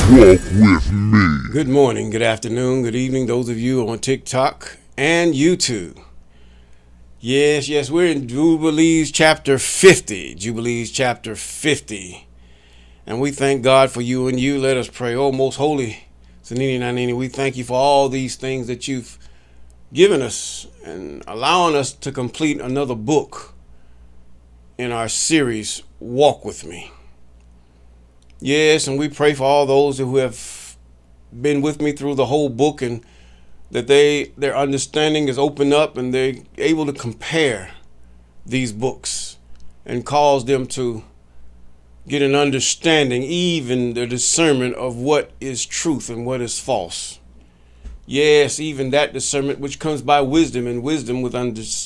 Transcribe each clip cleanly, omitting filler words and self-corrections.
Walk with me. Good morning, good afternoon, good evening, those of you on TikTok and YouTube. Yes, we're in Jubilees chapter 50. Jubilees chapter 50. And we thank God for you and you. Let us pray. Oh, most holy Sanini Nanini, we thank you for all these things that you've given us and allowing us to complete another book in our series, Walk With Me. Yes, and we pray for all those who have been with me through the whole book and that their understanding is opened up and they're able to compare these books and cause them to get an understanding, even the discernment of what is truth and what is false. Yes, even that discernment which comes by wisdom, and wisdom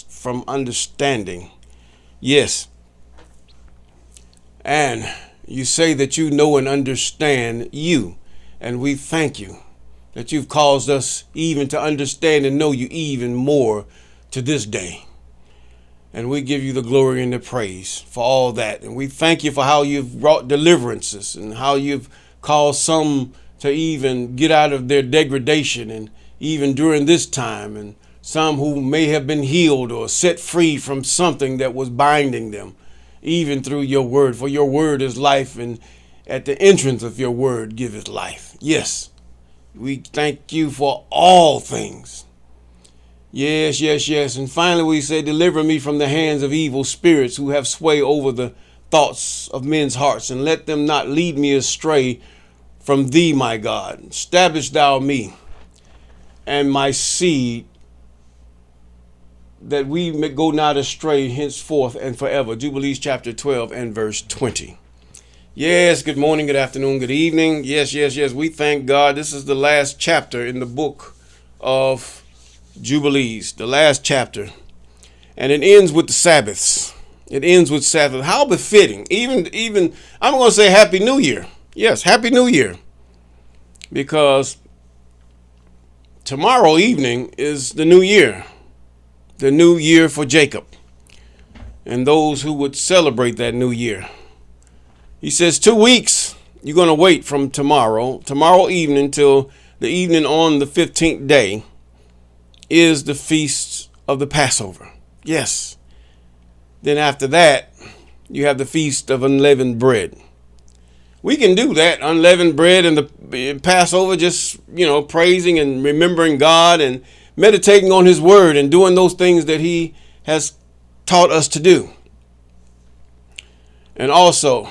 from understanding. Yes. And you say that you know and understand you, and we thank you that you've caused us even to understand and know you even more to this day. And we give you the glory and the praise for all that. And we thank you for how you've brought deliverances and how you've caused some to even get out of their degradation, and even during this time, and some who may have been healed or set free from something that was binding them, even through your word. For your word is life, and at the entrance of your word giveth life. Yes, we thank you for all things. Yes. And finally we say, deliver me from the hands of evil spirits who have sway over the thoughts of men's hearts, and let them not lead me astray from thee, my God. Establish thou me and my seed, that we may go not astray henceforth and forever. Jubilees chapter 12 and verse 20. Yes, good morning, good afternoon, good evening. Yes. We thank God. This is the last chapter in the book of Jubilees, the last chapter. And it ends with the Sabbaths. It ends with Sabbath. How befitting. Even I'm going to say Happy New Year. Yes, Happy New Year. Because tomorrow evening is the new year. The new year for Jacob and those who would celebrate that new year. He says 2 weeks you're going to wait from tomorrow evening till the evening on the 15th day is the feast of the Passover. Yes. Then after that, you have the feast of unleavened bread. We can do that, unleavened bread and the Passover, just, praising and remembering God and meditating on his word and doing those things that he has taught us to do. And also,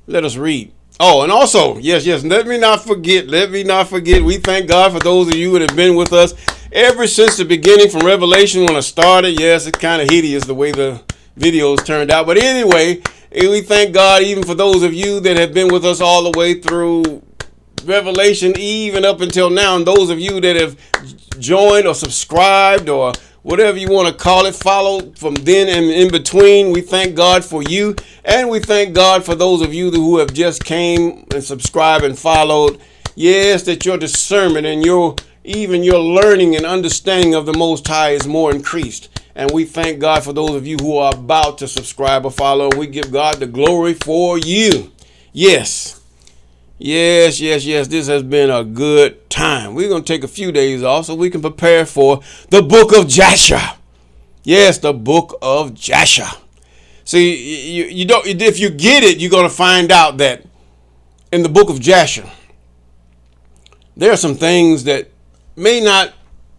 let us read. Oh, and also, yes, let me not forget. We thank God for those of you that have been with us ever since the beginning from Revelation when I started. Yes, it's kind of hideous the way the videos turned out. But anyway, we thank God even for those of you that have been with us all the way through Revelation, even up until now. And those of you that have joined or subscribed or whatever you want to call it, followed from then and in between, we thank God for you. And we thank God for those of you who have just came and subscribed and followed. Yes, that your discernment and your learning and understanding of the Most High is more increased. And we thank God for those of you who are about to subscribe or follow. We give God the glory for you. Yes. This has been a good time. We're going to take a few days off so we can prepare for the book of Jasher. Yes, the book of Jasher. See, you don't. If you get it, you're going to find out that in the book of Jasher, there are some things that may not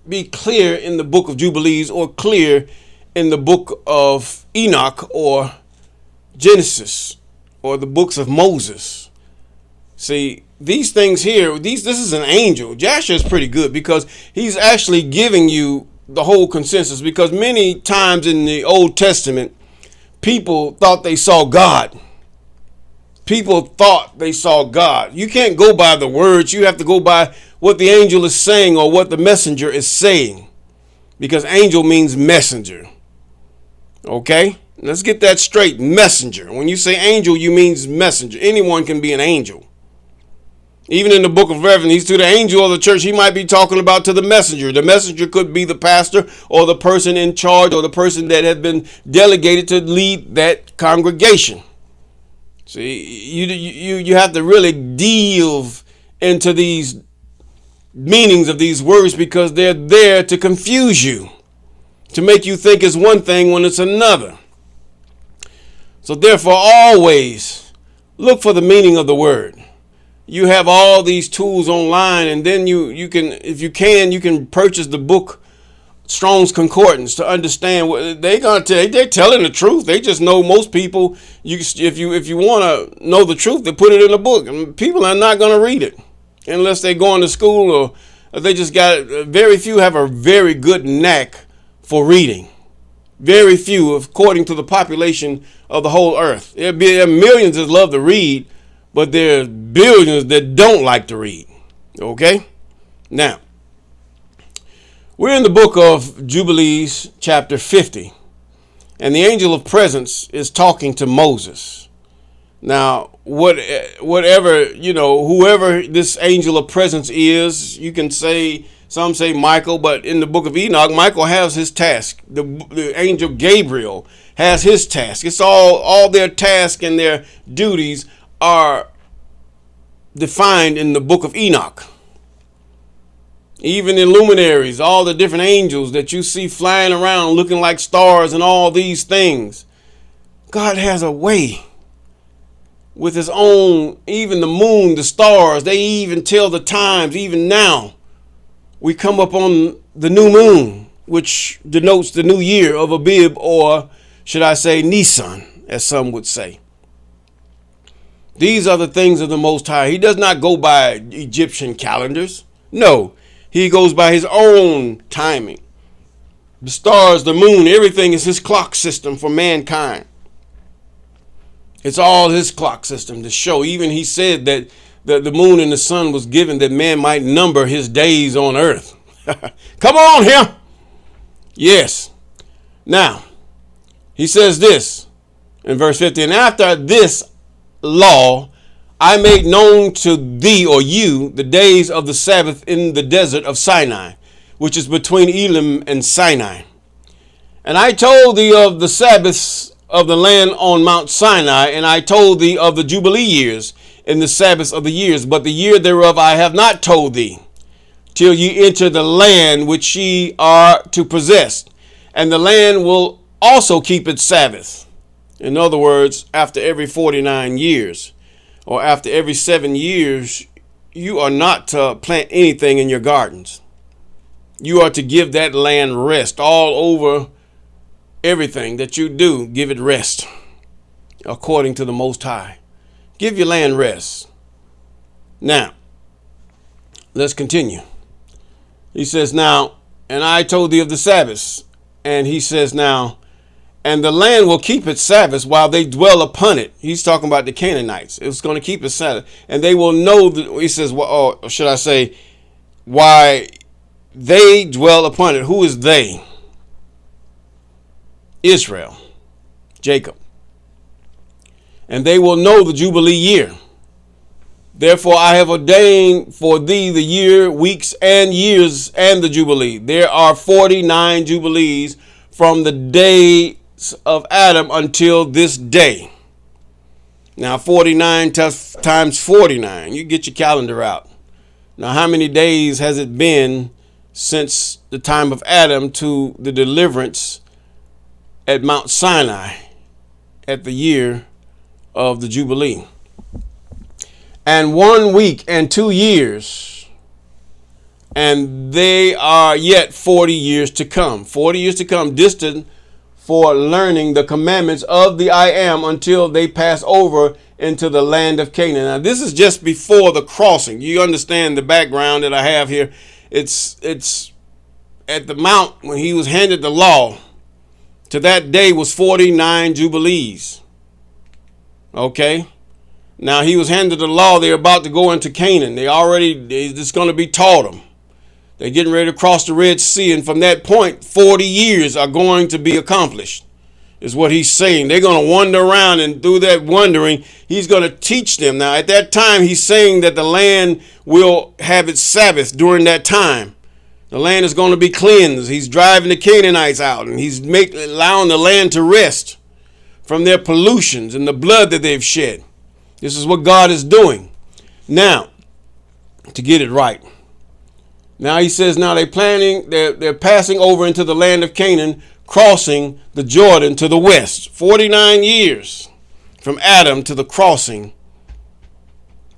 be clear in the book of Jubilees or clear in the book of Enoch or Genesis or the books of Moses. See, these things here, this is an angel. Jasher is pretty good because he's actually giving you the whole consensus, because many times in the Old Testament, people thought they saw God. You can't go by the words. You have to go by what the angel is saying or what the messenger is saying, because angel means messenger. Okay? Let's get that straight. Messenger. When you say angel, you means messenger. Anyone can be an angel. Even in the book of Revelation, he's to the angel of the church. He might be talking about to the messenger. The messenger could be the pastor or the person in charge or the person that had been delegated to lead that congregation. See, you have to really delve into these meanings of these words because they're there to confuse you, to make you think it's one thing when it's another. So therefore, always look for the meaning of the word. You have all these tools online, and then you can, if you can purchase the book Strong's Concordance to understand what they're gonna tell. They're telling the truth. They just know most people. If you want to know the truth, they put it in a book, and people are not gonna read it unless they're going to school or they just got. Very few have a very good knack for reading. Very few, according to the population of the whole earth. There are millions that love to read, but there's billions that don't like to read. Okay, now. We're in the book of Jubilees, chapter 50, and the angel of presence is talking to Moses. Now, whatever, whoever this angel of presence is, you can say, some say Michael, but in the book of Enoch, Michael has his task. The angel Gabriel has his task. It's all their tasks and their duties are defined in the book of Enoch. Even in luminaries, all the different angels that you see flying around looking like stars and all these things. God has a way with his own, even the moon, the stars, they even tell the times. Even now, we come up on the new moon, which denotes the new year of Abib, or should I say Nisan, as some would say. These are the things of the Most High. He does not go by Egyptian calendars. No. He goes by his own timing. The stars, the moon, everything is his clock system for mankind. It's all his clock system to show. Even he said that the moon and the sun was given that man might number his days on earth. Come on here. Yes. Now, he says this in verse 50. And after this law, I made known to thee or you the days of the Sabbath in the desert of Sinai, which is between Elim and Sinai. And I told thee of the Sabbaths of the land on Mount Sinai, and I told thee of the Jubilee years in the Sabbaths of the years, but the year thereof I have not told thee, till ye enter the land which ye are to possess. And the land will also keep its Sabbath. In other words, after every 49 years. Or after every 7 years, you are not to plant anything in your gardens. You are to give that land rest. All over everything that you do, give it rest according to the Most High. Give your land rest. Now, let's continue. He says, now, and I told thee of the Sabbaths. And he says, now, and the land will keep its Sabbaths while they dwell upon it. He's talking about the Canaanites. It's going to keep its Sabbath. And they will know that, he says, well, or should I say, why they dwell upon it. Who is they? Israel, Jacob. And they will know the Jubilee year. Therefore, I have ordained for thee the year, weeks, and years, and the Jubilee. There are 49 Jubilees from the day of Adam until this day. Now 49 times 49, you get your calendar out. Now how many days has it been since the time of Adam to the deliverance at Mount Sinai at the year of the Jubilee? And 1 week and 2 years, and they are yet 40 years to come. 40 years to come, distant for learning the commandments of the I Am until they pass over into the land of Canaan. Now, this is just before the crossing. You understand the background that I have here. It's at the mount when he was handed the law. To that day was 49 Jubilees. Okay. Now he was handed the law. They're about to go into Canaan. It's going to be taught them. They're getting ready to cross the Red Sea. And from that point, 40 years are going to be accomplished, is what he's saying. They're going to wander around, and through that wandering, he's going to teach them. Now, at that time, he's saying that the land will have its Sabbath during that time. The land is going to be cleansed. He's driving the Canaanites out, and he's allowing the land to rest from their pollutions and the blood that they've shed. This is what God is doing. Now, to get it right. Now he says, now they're passing over into the land of Canaan, crossing the Jordan to the west. 49 years from Adam to the crossing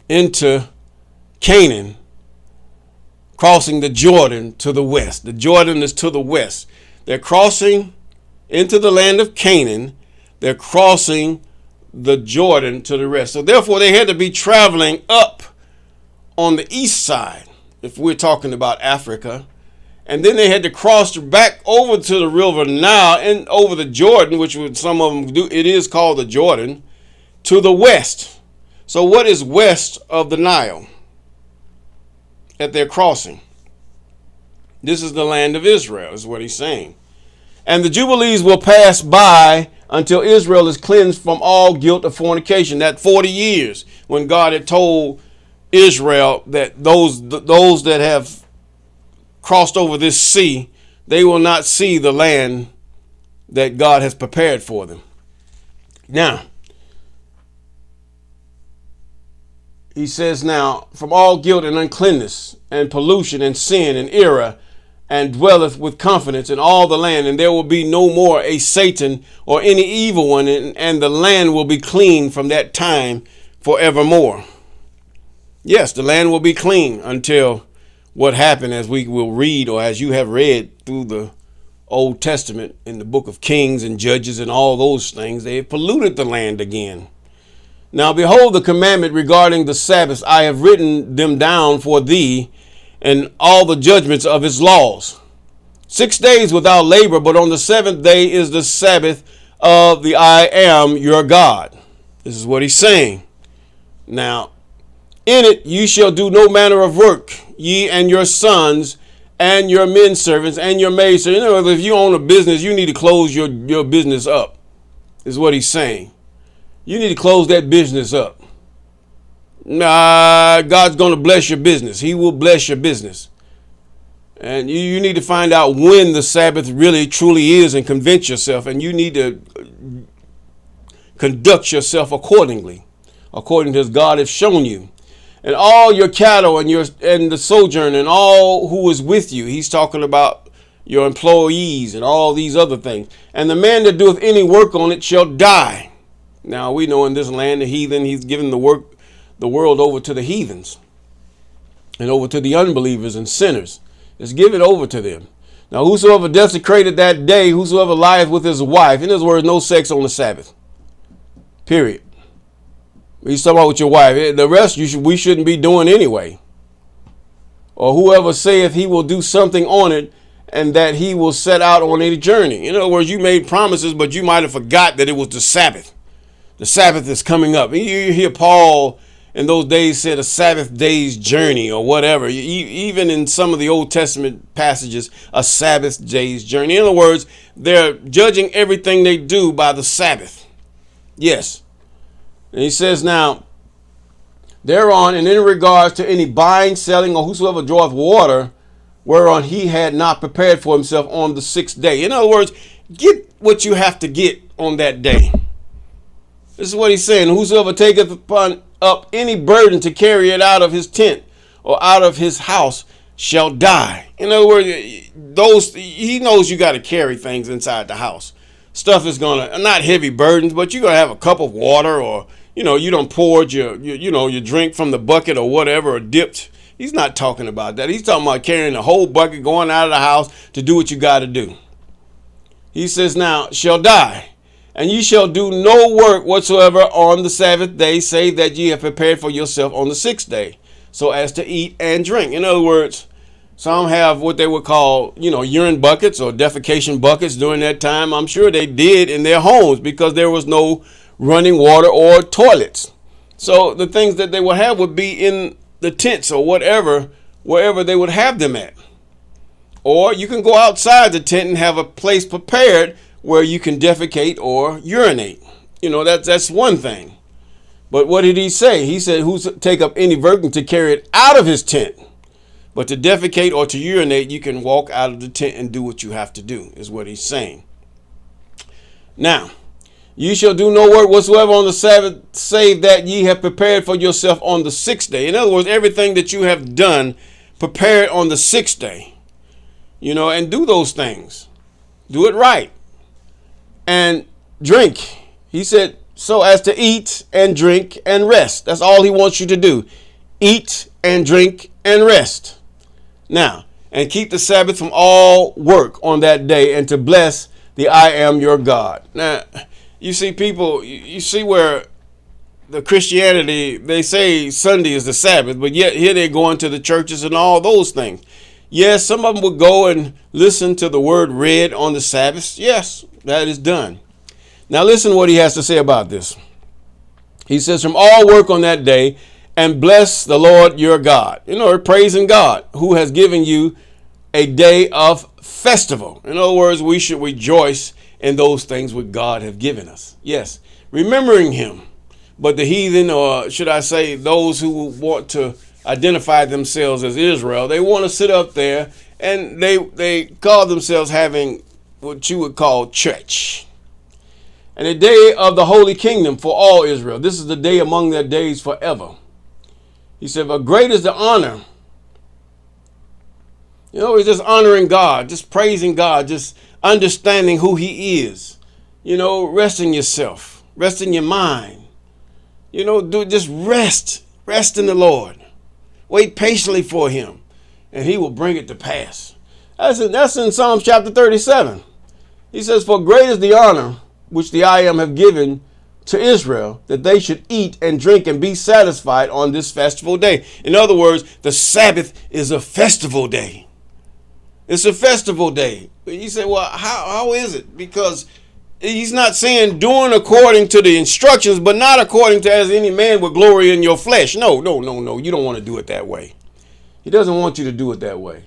into Canaan, crossing the Jordan to the west. The Jordan is to the west. They're crossing into the land of Canaan. They're crossing the Jordan to the west. So therefore they had to be traveling up on the east side, if we're talking about Africa. And then they had to cross back over to the river Nile and over the Jordan, which would some of them do. It is called the Jordan, to the west. So what is west of the Nile that they're crossing? This is the land of Israel, is what he's saying. And the Jubilees will pass by until Israel is cleansed from all guilt of fornication. That 40 years when God had told Israel that those that have crossed over this sea, they will not see the land that God has prepared for them. Now, he says now, from all guilt and uncleanness and pollution and sin and error, and dwelleth with confidence in all the land, and there will be no more a Satan or any evil one, and the land will be clean from that time forevermore. Yes, the land will be clean until what happened, as we will read, or as you have read through the Old Testament in the book of Kings and Judges and all those things. They have polluted the land again. Now behold the commandment regarding the Sabbath. I have written them down for thee, and all the judgments of his laws. 6 days without labor, but on the seventh day is the Sabbath of the I am your God. This is what he's saying. Now, in it you shall do no manner of work, ye and your sons and your men servants and your maid servants. In other words, if you own a business, you need to close your business up, is what he's saying. You need to close that business up. God's going to bless your business. He will bless your business. And you need to find out when the Sabbath really truly is and convince yourself. And you need to conduct yourself accordingly, according to as God has shown you. And all your cattle and the sojourn and all who is with you. He's talking about your employees and all these other things. And the man that doeth any work on it shall die. Now we know in this land the heathen, he's given the world over to the heathens and over to the unbelievers and sinners. Just give it over to them. Now whosoever desecrated that day, whosoever lieth with his wife, in other words, no sex on the Sabbath. Period. He's talking about with your wife. The rest we shouldn't be doing anyway. Or whoever saith he will do something on it, and that he will set out on a journey. In other words, you made promises, but you might have forgot that it was the Sabbath. The Sabbath is coming up. You hear Paul in those days said a Sabbath day's journey or whatever. Even in some of the Old Testament passages, a Sabbath day's journey. In other words, they're judging everything they do by the Sabbath. Yes. And he says now, thereon, and in regards to any buying, selling, or whosoever draweth water, whereon he had not prepared for himself on the sixth day. In other words, get what you have to get on that day. This is what he's saying. Whosoever taketh upon up any burden to carry it out of his tent or out of his house shall die. In other words, he knows you got to carry things inside the house. Stuff is gonna, not heavy burdens, but you're gonna have a cup of water, or you done poured your drink from the bucket or whatever, or dipped. He's not talking about that. He's talking about carrying the whole bucket, going out of the house to do what you got to do. He says now, shall die. And ye shall do no work whatsoever on the Sabbath day, save that ye have prepared for yourself on the sixth day, so as to eat and drink. In other words, some have what they would call, urine buckets or defecation buckets during that time. I'm sure they did in their homes because there was no running water or toilets. So the things that they would have would be in the tents or whatever, wherever they would have them at. Or you can go outside the tent and have a place prepared where you can defecate or urinate. That's one thing. But what did he say? He said, who take up any burden to carry it out of his tent. But to defecate or to urinate, you can walk out of the tent and do what you have to do, is what he's saying. Now, Ye shall do no work whatsoever on the Sabbath, save that ye have prepared for yourself on the sixth day. In other words, everything that you have done, prepare it on the sixth day. And do those things. Do it right. And drink. He said, so as to eat and drink and rest. That's all he wants you to do. Eat and drink and rest. Now, and keep the Sabbath from all work on that day, and to bless the I am your God. Now, you see people, you see where the Christianity, they say Sunday is the Sabbath, but yet here they're going to the churches and all those things. Yes, some of them would go and listen to the word read on the Sabbath. Yes, that is done. Now listen what he has to say about this. He says, from all work on that day, and bless the Lord your God. Praising God, who has given you a day of festival. In other words, we should rejoice in those things which God have given us. Yes, remembering him. But the heathen, or should I say those who want to identify themselves as Israel, they want to sit up there and they call themselves having what you would call church. And a day of the holy kingdom for all Israel. This is the day among their days forever. He said, but great is the honor. It's just honoring God, just praising God, just understanding who he is. Resting yourself, resting your mind. Just rest in the Lord. Wait patiently for him, and he will bring it to pass. That's in Psalms chapter 37. He says, for great is the honor which the I am have given to Israel, that they should eat and drink and be satisfied on this festival day. In other words, the Sabbath is a festival day. It's a festival day. You say, well, how is it? Because he's not saying doing according to the instructions, but not according to as any man would glory in your flesh. No. You don't want to do it that way. He doesn't want you to do it that way.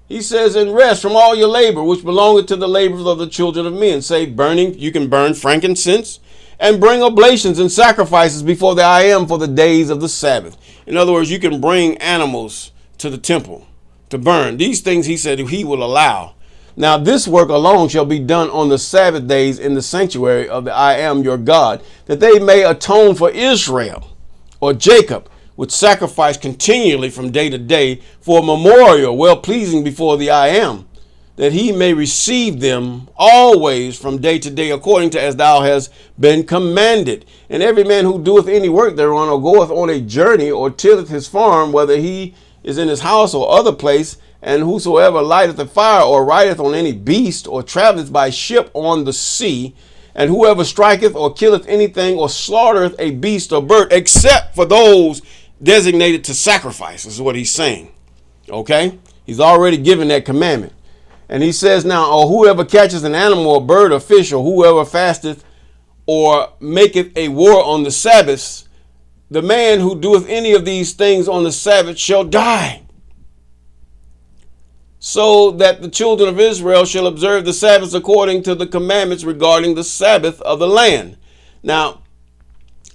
He says, and rest from all your labor, which belongeth to the labors of the children of men. Say burning, you can burn frankincense and bring oblations and sacrifices before the I am for the days of the Sabbath. In other words, you can bring animals to the temple to burn. These things he said he will allow. Now this work alone shall be done on the Sabbath days in the sanctuary of the I am your God, that they may atone for Israel or Jacob, with sacrifice continually from day to day for a memorial well pleasing before the I am, that he may receive them always from day to day, according to as thou hast been commanded. And every man who doeth any work thereon, or goeth on a journey, or tilleth his farm, whether he is in his house or other place, and whosoever lighteth a fire, or rideth on any beast, or travelleth by ship on the sea, and whoever striketh or killeth anything, or slaughtereth a beast or bird, except for those designated to sacrifice, is what he's saying. Okay? He's already given that commandment. And he says now, or whoever catches an animal or bird or fish, or whoever fasteth or maketh a war on the Sabbaths, the man who doeth any of these things on the Sabbath shall die. So that the children of Israel shall observe the Sabbaths according to the commandments regarding the Sabbath of the land. Now,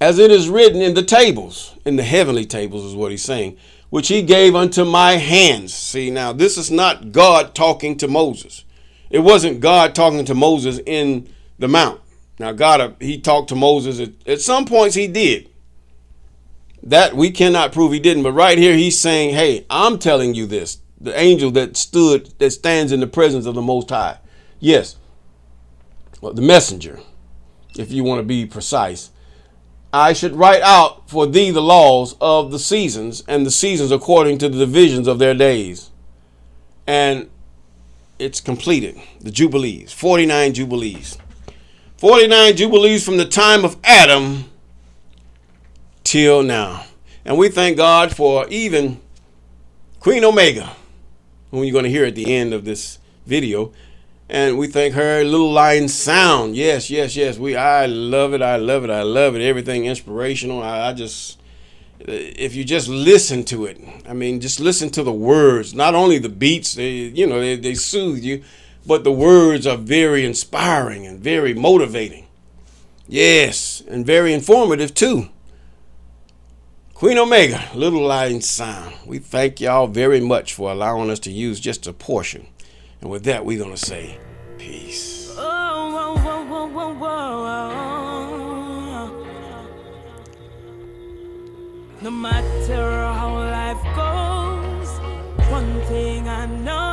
as it is written in the tables, in the heavenly tables is what he's saying, which he gave unto my hands. See, now this is not God talking to Moses. It wasn't God talking to Moses in the mount. Now God, he talked to Moses at some points he did. That we cannot prove he didn't. But right here he's saying, hey, I'm telling you this. The angel that stands in the presence of the Most High. Yes. Well, the messenger, if you want to be precise. I should write out for thee the laws of the seasons, and the seasons according to the divisions of their days. And it's completed. The Jubilees, 49 Jubilees. 49 Jubilees from the time of Adam till now. And we thank God for even Queen Omega, whom you're going to hear at the end of this video. And we thank her, Little Lion Sound. Yes. I love it. Everything inspirational. If you just listen to it, just listen to the words, not only the beats, they soothe you, but the words are very inspiring and very motivating. Yes. And very informative too. Queen Omega, Little Lion Sound. We thank y'all very much for allowing us to use just a portion. And with that, we're going to say peace. Oh, whoa, whoa, whoa, whoa, whoa. No matter how life goes, one thing I know.